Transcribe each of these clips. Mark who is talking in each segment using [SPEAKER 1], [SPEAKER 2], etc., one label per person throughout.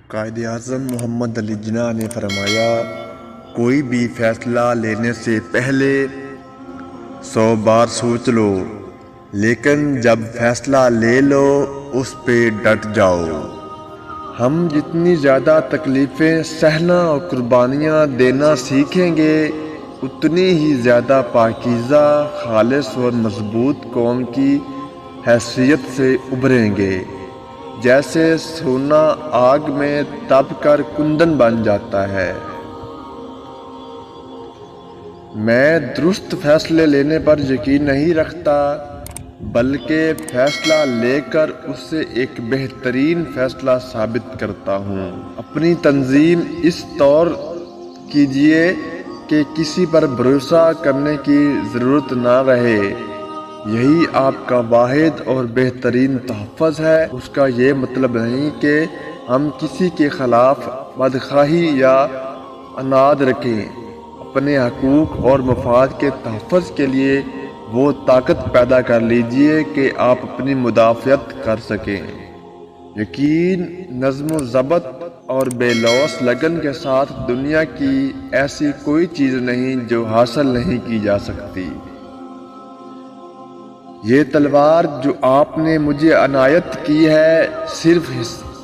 [SPEAKER 1] قائد اعظم محمد علی جناح نے فرمایا، کوئی بھی فیصلہ لینے سے پہلے 100 بار سوچ لو، لیکن جب فیصلہ لے لو اس پہ ڈٹ جاؤ۔ ہم جتنی زیادہ تکلیفیں سہنا اور قربانیاں دینا سیکھیں گے، اتنی ہی زیادہ پاکیزہ، خالص اور مضبوط قوم کی حیثیت سے ابھریں گے۔ جیسے سونا آگ میں تپ کر کندن بن جاتا ہے۔ میں درست فیصلے لینے پر یقین نہیں رکھتا، بلکہ فیصلہ لے کر اس سے ایک بہترین فیصلہ ثابت کرتا ہوں۔ اپنی تنظیم اس طور کیجیے کہ کسی پر بھروسہ کرنے کی ضرورت نہ رہے۔ یہی آپ کا واحد اور بہترین تحفظ ہے۔ اس کا یہ مطلب نہیں کہ ہم کسی کے خلاف بدخواہی یا عناد رکھیں۔ اپنے حقوق اور مفاد کے تحفظ کے لیے وہ طاقت پیدا کر لیجئے کہ آپ اپنی مدافعت کر سکیں۔ یقین، نظم و ضبط اور بے لوث لگن کے ساتھ دنیا کی ایسی کوئی چیز نہیں جو حاصل نہیں کی جا سکتی۔ یہ تلوار جو آپ نے مجھے عنایت کی ہے صرف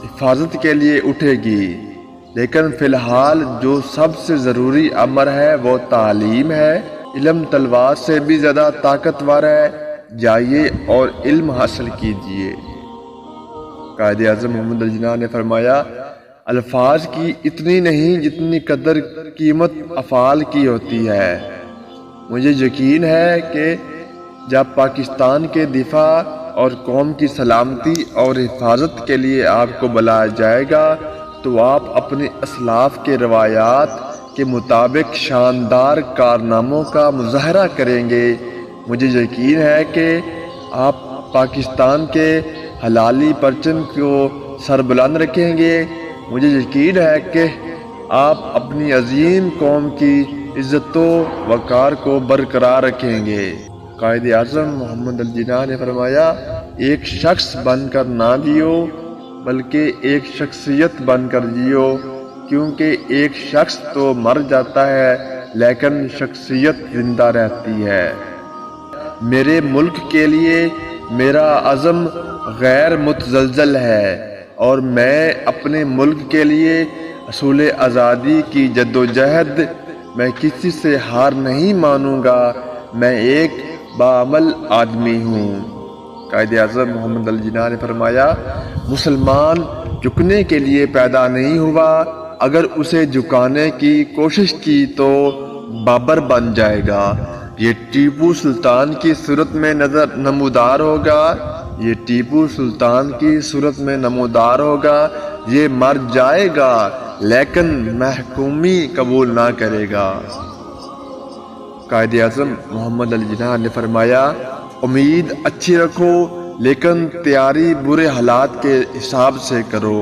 [SPEAKER 1] حفاظت کے لیے اٹھے گی، لیکن فی الحال جو سب سے ضروری امر ہے وہ تعلیم ہے۔ علم تلوار سے بھی زیادہ طاقتور ہے۔ جائیے اور علم حاصل کیجیے۔ قائد اعظم محمد علی جناح نے فرمایا، الفاظ کی اتنی نہیں جتنی قدر قیمت افعال کی ہوتی ہے۔ مجھے یقین ہے کہ جب پاکستان کے دفاع اور قوم کی سلامتی اور حفاظت کے لیے آپ کو بلایا جائے گا تو آپ اپنے اسلاف کے روایات کے مطابق شاندار کارناموں کا مظاہرہ کریں گے۔ مجھے یقین ہے کہ آپ پاکستان کے حلالی پرچم کو سربلند رکھیں گے۔ مجھے یقین ہے کہ آپ اپنی عظیم قوم کی عزت و وقار کو برقرار رکھیں گے۔ قائد اعظم محمد علی جناح نے فرمایا، ایک شخص بن کر نہ جیو بلکہ ایک شخصیت بن کر جیو، کیونکہ ایک شخص تو مر جاتا ہے لیکن شخصیت زندہ رہتی ہے۔ میرے ملک کے لیے میرا عزم غیر متزلزل ہے اور میں اپنے ملک کے لیے حصول آزادی کی جدوجہد میں کسی سے ہار نہیں مانوں گا۔ میں ایک باعمل آدمی ہوں۔ قائد اعظم محمد علی جناح نے فرمایا، مسلمان جھکنے کے لیے پیدا نہیں ہوا، اگر اسے جھکانے کی کوشش کی تو بابر بن جائے گا۔ یہ ٹیپو سلطان کی صورت میں نمودار ہوگا۔ یہ ٹیپو سلطان کی صورت میں نمودار ہوگا۔ یہ مر جائے گا لیکن محکومی قبول نہ کرے گا۔ قائد اعظم محمد علی جناح نے فرمایا، امید اچھی رکھو لیکن تیاری برے حالات کے حساب سے کرو۔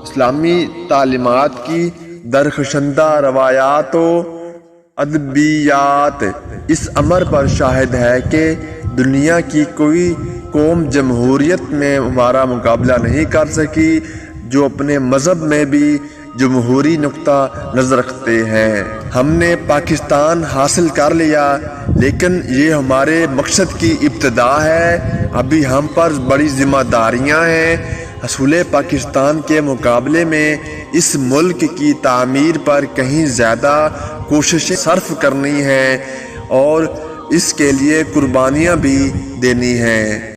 [SPEAKER 1] اسلامی تعلیمات کی درخشندہ روایات و ادبیات اس امر پر شاہد ہے کہ دنیا کی کوئی قوم جمہوریت میں ہمارا مقابلہ نہیں کر سکی جو اپنے مذہب میں بھی جمہوری نقطہ نظر رکھتے ہیں۔ ہم نے پاکستان حاصل کر لیا لیکن یہ ہمارے مقصد کی ابتدا ہے۔ ابھی ہم پر بڑی ذمہ داریاں ہیں۔ حصول پاکستان کے مقابلے میں اس ملک کی تعمیر پر کہیں زیادہ کوششیں صرف کرنی ہیں اور اس کے لیے قربانیاں بھی دینی ہیں۔